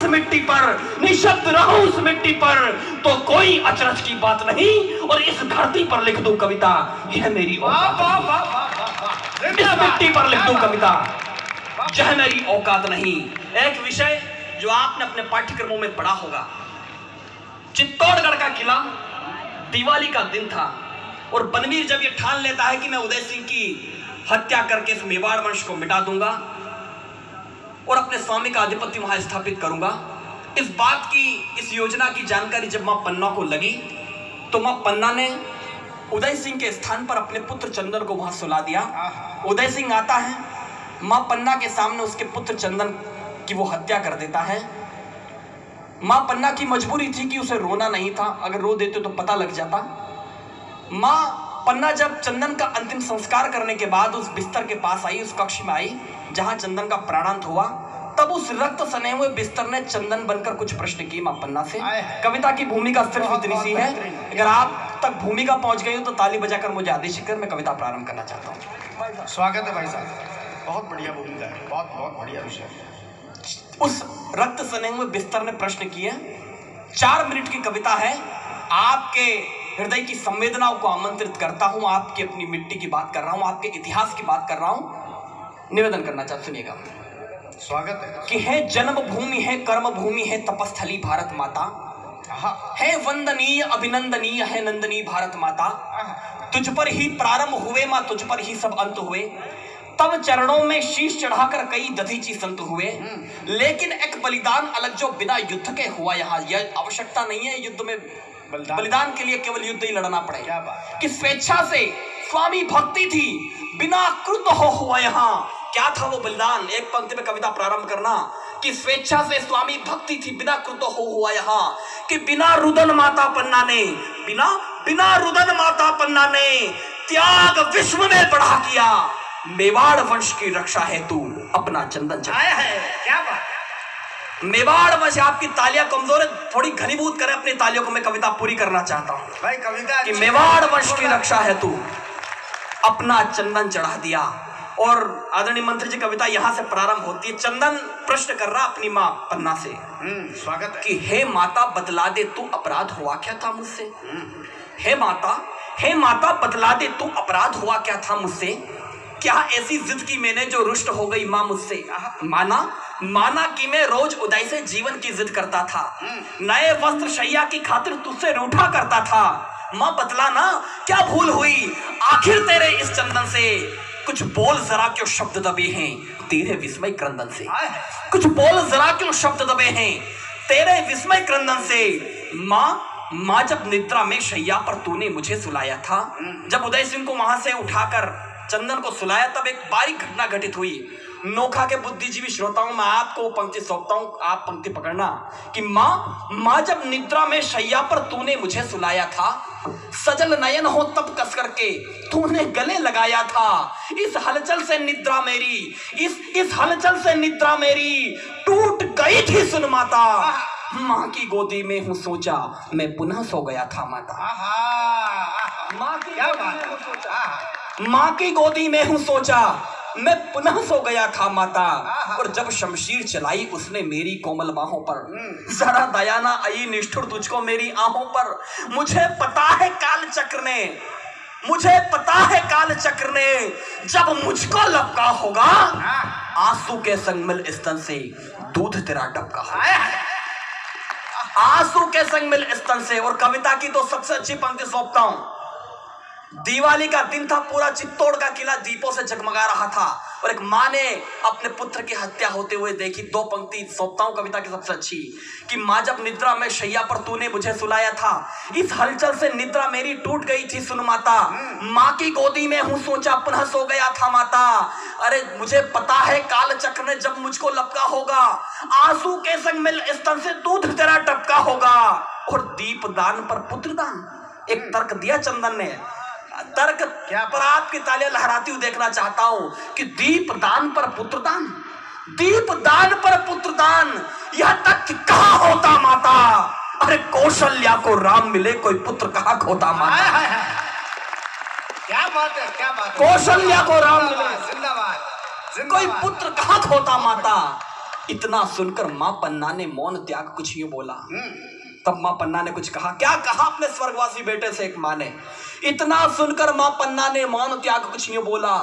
मिट्टी पर, निशब्द रहूं उस मिट्टी पर, तो कोई अचरज की बात नहीं। और इस धरती पर लिख दूं कविता, यह मेरी औकात नहीं। इस मिट्टी पर लिख दूं कविता, यह मेरी औकात नहीं। एक विषय जो आपने अपने पाठ्यक्रमों में पढ़ा होगा, चित्तौड़गढ़ का किला, दिवाली का दिन था और बनवीर जब ये ठान लेता है कि मैं उदय सिंह की हत्या करके इस मेवाड़ वंश को मिटा दूंगा और अपने स्वामी का आधिपत्य वहां स्थापित करूंगा, इस बात की, इस योजना की जानकारी जब मां पन्ना को लगी तो मां पन्ना ने उदय सिंह के स्थान पर अपने पुत्र चंदन को वहां सुला दिया। उदय सिंह आता है, मां पन्ना के सामने उसके पुत्र चंदन की वो हत्या कर देता है। मां पन्ना की मजबूरी थी कि उसे रोना नहीं था, अगर रो देते तो पता लग जाता। मां पन्ना जब चंदन का अंतिम संस्कार करने के बाद उस बिस्तर के पास आई, उस कक्ष में आई जहां चंदन का प्राणांत हुआ, तब उस रक्त सने हुए बिस्तर ने चंदन बनकर कुछ प्रश्न किए मां पन्ना से। कविता की भूमिका सिर्फ इतनी सी है, अगर आप तक भूमिका पहुंच गई हो तो ताली बजाकर मुझे आदेश कर, मैं कविता प्रारंभ करना चाहता हूं। स्वागत है भाई साहब, बहुत बढ़िया भूमिका है, बहुत बहुत बढ़िया विषय। उस रक्त सने हुए बिस्तर ने प्रश्न किए। 4 मिनट की कविता है, आपके हृदय की संवेदनाओं को आमंत्रित करता हूं, आपकी अपनी मिट्टी की बात कर रहा हूं, आपके इतिहास की बात कर रहा हूं। निवेदन करना चाहता, सुनिएगा। स्वागत है। कि है जन्म भूमि, है कर्म भूमि, है तपस्थली भारत माता, है वंदनीय अभिनंदनीय है नंदनी भारत माता। तुझ पर ही प्रारंभ हुए मां, तुझ पर ही सब अंत हुए, तब चरणों में शीश चढ़ाकर कई दधीची संत हुए। लेकिन एक बलिदान अलग जो बिना युद्ध के हुआ यहाँ, यह आवश्यकता नहीं है युद्ध में बलिदान के लिए केवल युद्ध ही लड़ना पड़े, कि स्वेच्छा से स्वामी भक्ति थी, बिना क्रुद्ध हो हुआ यहाँ। क्या था वो बलिदान? एक पंक्ति में कविता प्रारंभ करना कि स्वेच्छा से स्वामी भक्ति थी, बिना क्रुद्ध हो हुआ यहाँ, कि बिना रुदन माता पन्ना ने, बिना रुदन माता पन्ना ने त्याग विश्व में बढ़ा किया, मेवाड़ वंश की रक्षा हेतु अपना चंदन चढ़ाया है। क्या बात है, मेवाड़ वंश। आपकी तालियां कमजोर है, थोड़ी घनीभूत करें अपनी तालियों को, मैं कविता पूरी करना चाहता हूं भाई। कविता कि मेवाड़ वंश की रक्षा हेतु अपना चंदन चढ़ा दिया। और आदरणीय मंत्री जी, कविता यहां से प्रारंभ होती है। चंदन प्रश्न कर रहा अपनी मां पन्ना से, स्वागत है, कि हे माता बतला दे तू अपराध हुआ क्या था मुझसे। हे माता बतला दे तू अपराध हुआ क्या था मुझसे, क्या ऐसी जिद की मैंने जो रुष्ट हो गई मां मुझसे। माना कि मैं रोज उदय से जीवन की जिद करता था, नए वस्त्र शैया की खातिर तुझसे रूठा करता था। मां बतला ना क्या भूल हुई आखिर तेरे इस चंदन से, कुछ बोल जरा क्यों शब्द दबे हैं तेरे विस्मय क्रंदन से, कुछ बोल जरा क्यों शब्द दबे हैं तेरे विस्मय क्रंदन से। मां जब निद्रा में शैया पर तूने मुझे सुलाया था, जब उदय सिंह को वहां से उठाकर चंदन को सुलाया, तब एक बारीक घटना घटित हुई। नोखा के बुद्धिजीवी श्रोताओं, मैं आपको पंक्ति सौंपता हूं, आप पंक्ति पकड़ना कि मां जब निद्रा में शैया पर तूने मुझे सुलाया था, सजल नयन हो तब कस करके तूने गले लगाया था। इस हलचल से निद्रा मेरी, इस हलचल से निद्रा मेरी टूट गई थी सुन माता। मां की गोदी में हूं सोचा मैं पुनः सो गया था माता। मां की गोदी में हूं सोचा मैं पुनः सो गया था माता। और जब शमशीर चलाई उसने मेरी कोमल बाहों पर, जरा दया ना आई निष्ठुर तुझको मेरी आहों पर। मुझे पता है काल चक्र ने, मुझे पता है काल चक्र ने, जब मुझको लपका होगा आंसू के संग मिल स्तन से दूध तेरा टपका होगा। आंसू के संग मिल स्तन से। और कविता की तो सबसे अच्छी पंक्ति सौंपता हूं। दिवाली का दिन था, पूरा चित्तौड़ का किला दीपों से जगमगा रहा था और एक मां ने अपने पुत्र की हत्या होते हुए देखी। 2 पंक्ति सौंपता हूं कविता की सबसे अच्छी, कि मां जब निद्रा में शैया पर तूने मुझे सुलाया था, इस हलचल से निद्रा मेरी टूट गई थी सुन माता। मां की गोदी में हूं सोचा पुनः सो गया था माता। अरे मुझे पता है काल चक्र ने जब मुझको लपका होगा, आंसू के संग मिल स्तन से दूध तेरा टपका होगा। और दीप दान पर पुत्र दान, एक तर्क दिया चंदन ने। तर्क क्या पर आपकी तालियां लहराती हुई देखना चाहता हूं कि दीप दान पर पुत्र दान, दीप दान पर पुत्र दान, यह तक कहां होता माता। अरे कौशल्या को राम मिले कोई पुत्र कहां खोता माता। क्या बात है, क्या बात है। कौशल्या को राम मिले जिंदाबाद, कोई पुत्र कहां खोता माता। इतना सुनकर मां पन्ना ने मौन त्याग कुछ यूं बोला। तब मां पन्ना ने कुछ कहा। क्या कहा अपने स्वर्गवासी बेटे से एक मां ने? इतना सुनकर मां पन्ना ने मौन त्याग कुछ यूं बोला।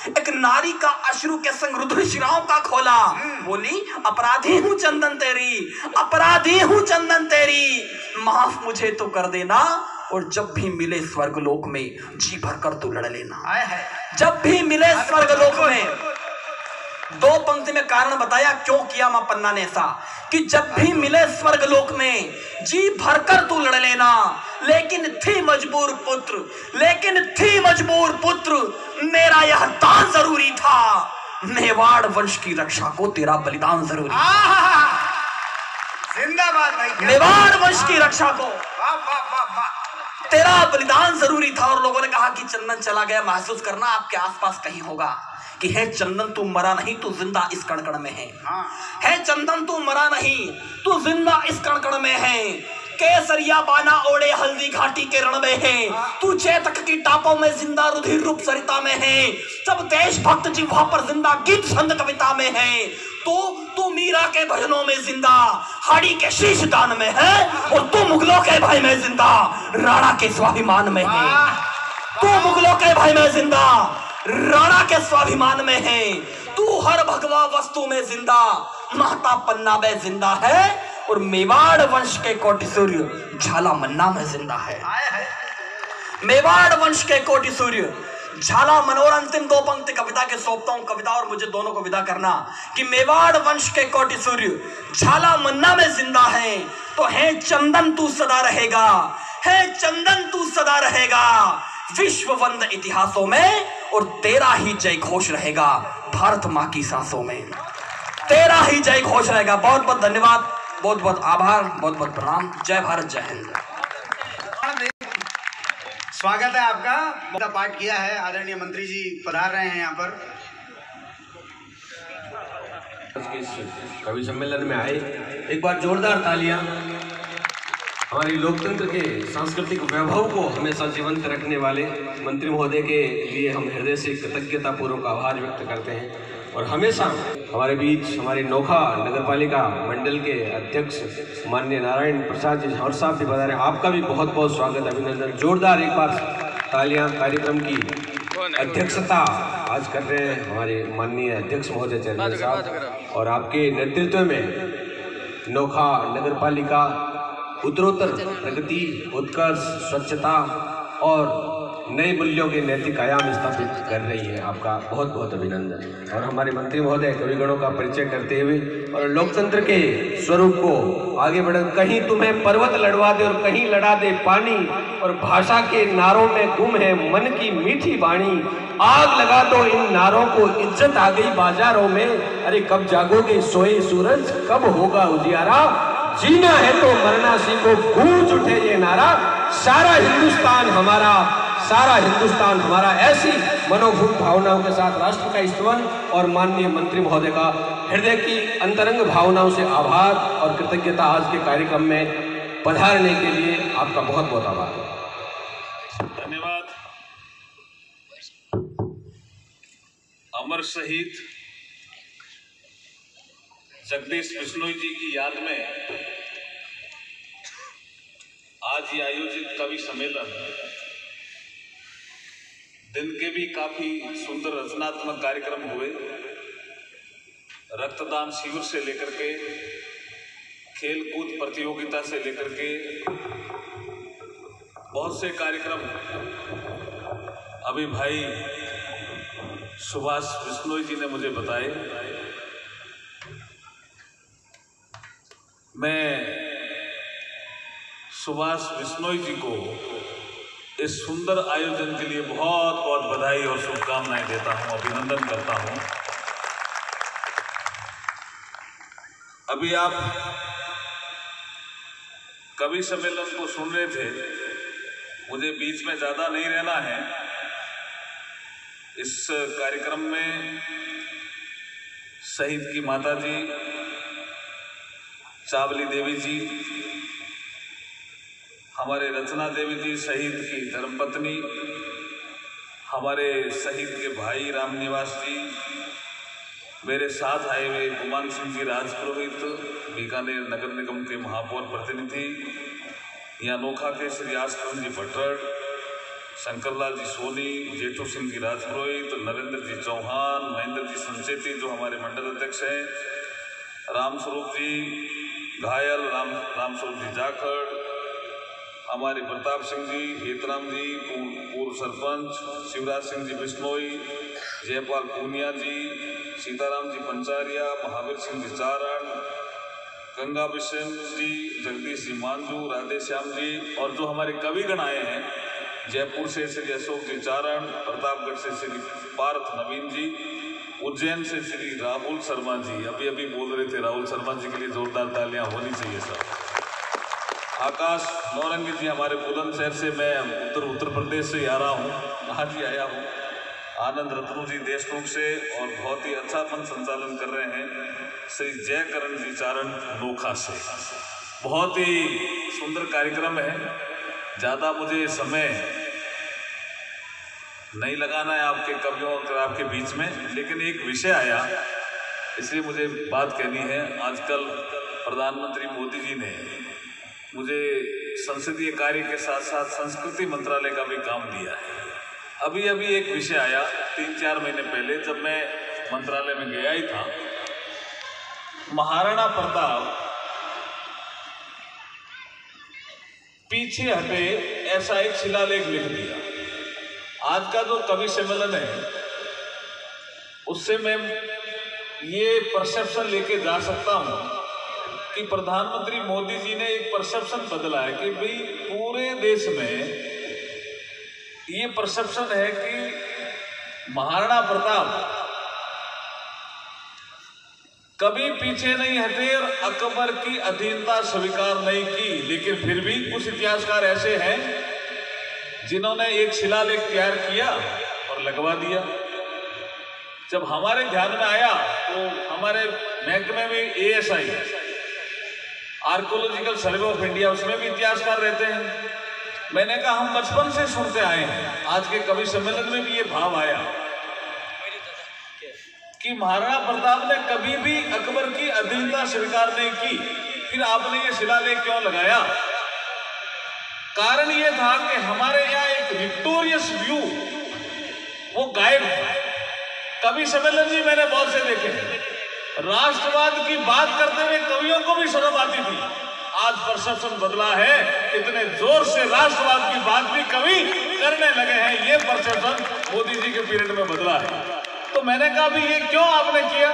एक नारी का अश्रु के संग रुधिर शिराओं का खोला। बोली, अपराधी हूं चंदन तेरी, अपराधी हूं चंदन तेरी, माफ मुझे तो कर देना, और जब भी मिले स्वर्गलोक में जी भर कर तू लड़ लेना। जब भी मिले स्वर्गलोक में। दो पंक्ति में कारण बताया क्यों किया मां पन्ना ने ऐसा, कि जब भी मिले स्वर्गलोक में जी भरकर तू लड़ लेना। लेकिन थी मजबूर पुत्र, लेकिन थी मजबूर पुत्र, मेरा यह दान जरूरी था, मेवाड़ वंश की रक्षा को तेरा बलिदान जरूरी था। जिंदाबाद भाई। मेवाड़ वंश की रक्षा को तेरा बलिदान जरूरी था। और लोगों ने कहा कि चंदन चला गया, महसूस करना आपके आसपास कहीं होगा कि है चंदन तू मरा नहीं, तू जिंदा इस कण-कण में है। है चंदन तू मरा नहीं, तू जिंदा इस कण-कण में है। केसरिया बाना ओढ़े हल्दी घाटी के रण में है, तू चेतक की टापों में जिंदा रुधिर रूप सरिता में है। सब देशभक्त जिह्वा पर जिंदा गीत छंद कविता में है। तू मीरा के भजनों में जिंदा हाड़ी के शीश दान में है, और तू मुगलों के भाई में जिंदा राणा के स्वाभिमान में है। तू मुगलों के भाई में जिंदा राणा के स्वाभिमान में है। तू हर भगवा वस्तु में जिंदा महता पन्ना में जिंदा है, और मेवाड़ वंश के कोटि सूर्य झाला मन्ना में जिंदा है। मेवाड़ वंश के कोटि सूर्य झाला मनोर। अंतिम दो पंक्ति कविता के सौंपता हूं, कविता और मुझे दोनों को विदा करना, कि मेवाड़ वंश के कोटि सूर्य झाला मन्ना में जिंदा है, तो है चंदन तू सदा रहेगा, है चंदन तू सदा रहेगा विश्व वंद इतिहासों में, और तेरा ही जय घोष रहेगा भारत मां की सांसों में। तेरा ही जय घोष रहेगा। बहुत बहुत धन्यवाद, बहुत बहुत आभार, बहुत बहुत प्रणाम। जय भारत, जय हिंद। स्वागत है आपका। पाठ किया है, आदरणीय मंत्री जी पधार रहे हैं यहाँ पर। कवि सम्मेलन में आए, एक बार जोरदार तालियां हमारी लोकतंत्र के सांस्कृतिक वैभव को हमेशा जीवंत रखने वाले मंत्री महोदय के लिए हम हृदय से कृतज्ञता पूर्वक आभार व्यक्त करते हैं। और हमेशा हमारे बीच हमारे नोखा नगरपालिका मंडल के अध्यक्ष माननीय नारायण प्रसाद जी झंवर साहब भी बता रहे हैं, आपका भी बहुत बहुत स्वागत, अभिनंदन। जोरदार एक बार तालियां। कार्यक्रम की अध्यक्षता आज कर रहे हैं हमारे माननीय अध्यक्ष महोदय चेयरमैन साहब, और आपके नेतृत्व में नोखा नगरपालिका उत्तरोत्तर प्रगति, उत्कर्ष, स्वच्छता और नए मूल्यों के नैतिक आयाम स्थापित कर रही है। आपका बहुत बहुत अभिनंदन। और हमारे मंत्री महोदय कविगणों का परिचय करते हुए और लोकतंत्र के स्वरूप को आगे बढ़, कहीं तुम्हें पर्वत लड़वा दे और कहीं लड़ा दे पानी, और भाषा के नारों में गुम है मन की मीठी वाणी, आग लगा दो इन नारों को, इज्जत आ गई बाजारों में, अरे कब जागोगे सोए सूरज, कब होगा उजियारा, जीना है तो मरना सीखो, गूंज उठे ये नारा, सारा हिंदुस्तान हमारा, सारा हिंदुस्तान हमारा। ऐसी मनोभूत भावनाओं के साथ राष्ट्र का स्तवन और माननीय मंत्री महोदय का हृदय की अंतरंग भावनाओं से आभार और कृतज्ञता। आज के कार्यक्रम में पधारने के लिए आपका बहुत बहुत आभार। धन्यवाद। अमर शहीद जगदीश बिश्नोई जी की याद में आज ये आयोजित कवि सम्मेलन दिन के भी काफी सुंदर रचनात्मक कार्यक्रम हुए। रक्तदान शिविर से लेकर के खेल कूद प्रतियोगिता से लेकर के बहुत से कार्यक्रम अभी भाई सुभाष बिश्नोई जी ने मुझे बताए। मैं सुभाष बिश्नोई जी को इस सुंदर आयोजन के लिए बहुत बहुत बधाई और शुभकामनाएं देता हूं, अभिनंदन करता हूं। अभी आप कवि सम्मेलन को सुन रहे थे, मुझे बीच में ज्यादा नहीं रहना है। इस कार्यक्रम में शहीद की माता जी चावली देवी जी, हमारे रचना देवी जी शहीद की धर्मपत्नी, हमारे शहीद के भाई रामनिवास जी, मेरे साथ आए हुए गुमान सिंह जी राजपुरोहित, बीकानेर नगर निगम के महापौर प्रतिनिधि, यहाँ नोखा के श्री आशकरण जी भट्टर, शंकरलाल जी सोनी, जेठू सिंह जी राजपुरोहित, नरेंद्र जी चौहान, महेंद्र जी संचेती जो हमारे मंडल अध्यक्ष हैं, रामस्वरूप जी घायल, रामस्वरूप जी जाखड़, हमारे प्रताप सिंह जी, हेतराम जी पूर्व सरपंच, शिवराज सिंह जी बिश्नोई, जयपाल पूनिया जी, सीताराम जी पंचारिया, महावीर सिंह जी चारण, गंगा बिशन जी, जगदीश जी मांझू, राधे श्याम जी, और जो हमारे कविगण आए हैं जयपुर से श्री अशोक जी चारण, प्रतापगढ़ से श्री पार्थ नवीन जी, उज्जैन से श्री राहुल शर्मा जी, अभी अभी बोल रहे थे राहुल शर्मा जी के लिए जोरदार तालियां होनी चाहिए सर। आकाश नौरंगी जी हमारे बुलंदशहर से, मैं उत्तर प्रदेश से आ रहा हूँ, आज ही आया हूँ। आनंद रत्नू जी देशमुख से, और बहुत ही अच्छा मंच संचालन कर रहे हैं श्री जयकरण जी चारण नोखा से। बहुत ही सुंदर कार्यक्रम है, ज़्यादा मुझे समय नहीं लगाना है आपके कवियों और आपके बीच में, लेकिन एक विषय आया इसलिए मुझे बात कहनी है। आजकल प्रधानमंत्री मोदी जी ने मुझे संसदीय कार्य के साथ साथ संस्कृति मंत्रालय का भी काम दिया है। अभी अभी एक विषय आया 3-4 महीने पहले, जब मैं मंत्रालय में गया ही था, महाराणा प्रताप पीछे हटे ऐसा एक शिलालेख लिख दिया। आज का जो कवि सम्मेलन है उससे मैं ये परसेप्शन लेके जा सकता हूं कि प्रधानमंत्री मोदी जी ने एक परसेप्शन बदला है कि भाई पूरे देश में ये परसेप्शन है कि महाराणा प्रताप कभी पीछे नहीं हटे और अकबर की अधीनता स्वीकार नहीं की। लेकिन फिर भी कुछ इतिहासकार ऐसे हैं जिन्होंने एक शिलालेख तैयार किया और लगवा दिया। जब हमारे ध्यान में आया तो हमारे महकमे में ASI archaeological survey of India, उसमें भी इतिहासकार रहते हैं। मैंने कहा हम बचपन से सुनते आए हैं, आज के कवि सम्मेलन में भी ये भाव आया कि महाराणा प्रताप ने कभी भी अकबर की अधीनता स्वीकार नहीं की। फिर आपने ये शिलालेख क्यों लगाया? कारण ये था कि हमारे यहाँ एक विक्टोरियस व्यू वो गायब था। कवि सम्मेलन जी मैंने बहुत से देखे हैं, राष्ट्रवाद की बात करते हुए कवियों को भी शर्म आती थी। आज परसेप्शन बदला है, इतने जोर से राष्ट्रवाद की बात भी कवि करने लगे हैं। ये परसेप्शन मोदी जी के पीरियड में बदला है। तो मैंने कहा भी ये क्यों आपने किया?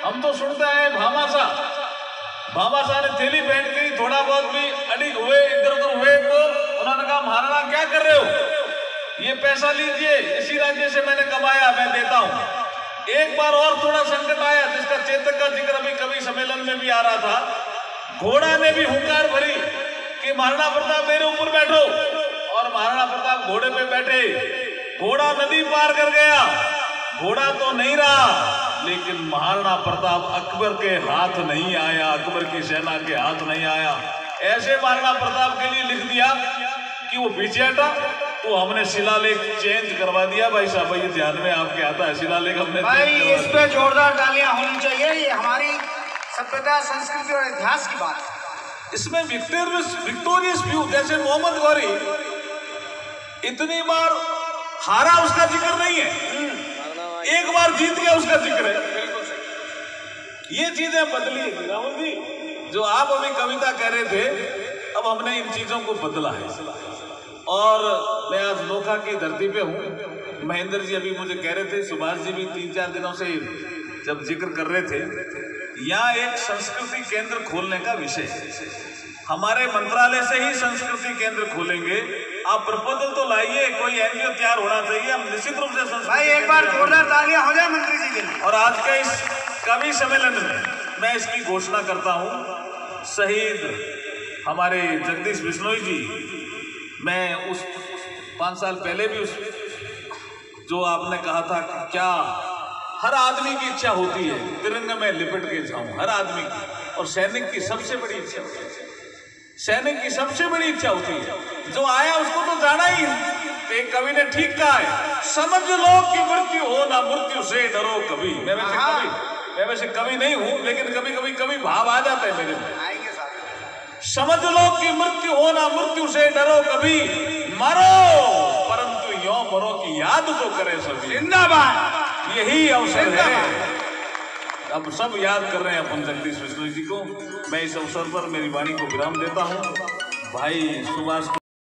हम तो सुनते हैं भामाशाह ने थैली पहन के थोड़ा बहुत भी अडिग हुए, इधर उधर हुए, तो उन्होंने कहा महाराणा क्या कर रहे हो, ये पैसा लीजिए, इसी राज्य से मैंने कमाया, मैं देता हूं। एक बार और थोड़ा संकट आया जिसका चेतक का जिक्र अभी कवि सम्मेलन में भी आ रहा था। घोड़ा ने भी हुंकार भरी कि महाराणा प्रताप मेरे ऊपर बैठो, और महाराणा प्रताप घोड़े पे बैठे। घोड़ा नदी पार कर गया, घोड़ा तो नहीं रहा, लेकिन महाराणा प्रताप अकबर के हाथ नहीं आया, अकबर की सेना के हाथ नहीं आया। ऐसे महाराणा प्रताप के लिए लिख दिया कि वो पीछे हटा, तो हमने शिलालेख चेंज करवा दिया। भाई साहब, ये ध्यान में आपके आता है, शिलालेख हमने भाई इस पे जोरदार तालियां होनी चाहिए। ये हमारी सभ्यता, संस्कृति और इतिहास की बात है। इसमें विक्टोरियस व्यू, जैसे मोहम्मद गौरी इतनी बार हारा उसका जिक्र नहीं है, एक बार जीत गया उसका जिक्र है। ये चीजें बदली है राहुल जी, जो आप अभी कविता कह रहे थे, अब हमने इन चीजों को बदला है। और मैं आज नोखा की धरती पे हूँ। महेंद्र जी अभी मुझे कह रहे थे, सुभाष जी भी 3-4 दिनों से जब जिक्र कर रहे थे, यहाँ एक संस्कृति केंद्र खोलने का विषय है। हमारे मंत्रालय से ही संस्कृति केंद्र खोलेंगे। आप प्रपोजल तो लाइए, कोई एनजीओ तैयार होना चाहिए, हम निश्चित रूप से भाई एक बार जोरदार तालियां हो जाए मंत्री जी के लिए। और आज के इस कवि सम्मेलन में मैं इसकी घोषणा करता हूँ, शहीद हमारे जगदीश बिश्नोई जी, मैं उस 5 साल पहले भी उस जो आपने कहा था कि क्या हर आदमी की इच्छा होती है तिरंगे में लिपट के जाऊं, हर आदमी की, और सैनिक की सबसे बड़ी इच्छा होती है, सैनिक की सबसे बड़ी इच्छा होती है, जो आया उसको तो जाना ही है। तो एक कवि ने ठीक कहा है, समझ लो कि मृत्यु हो ना मृत्यु से डरो कभी। मैं वैसे कवि मैं वैसे कवि नहीं हूं, लेकिन कभी कभी कवि भाव आ जाता है मेरे में। आएंगे साहब। समझ लो कि मृत्यु हो ना मृत्यु से डरो कभी, मरो परंतु यो मरो की याद तो करे सभी। जिंदाबाद। यही अवसर है, अब सब याद कर रहे हैं अपन जगदीश विष्णु जी को। मैं इस अवसर पर मेरी वाणी को विराम देता हूं। भाई सुभाष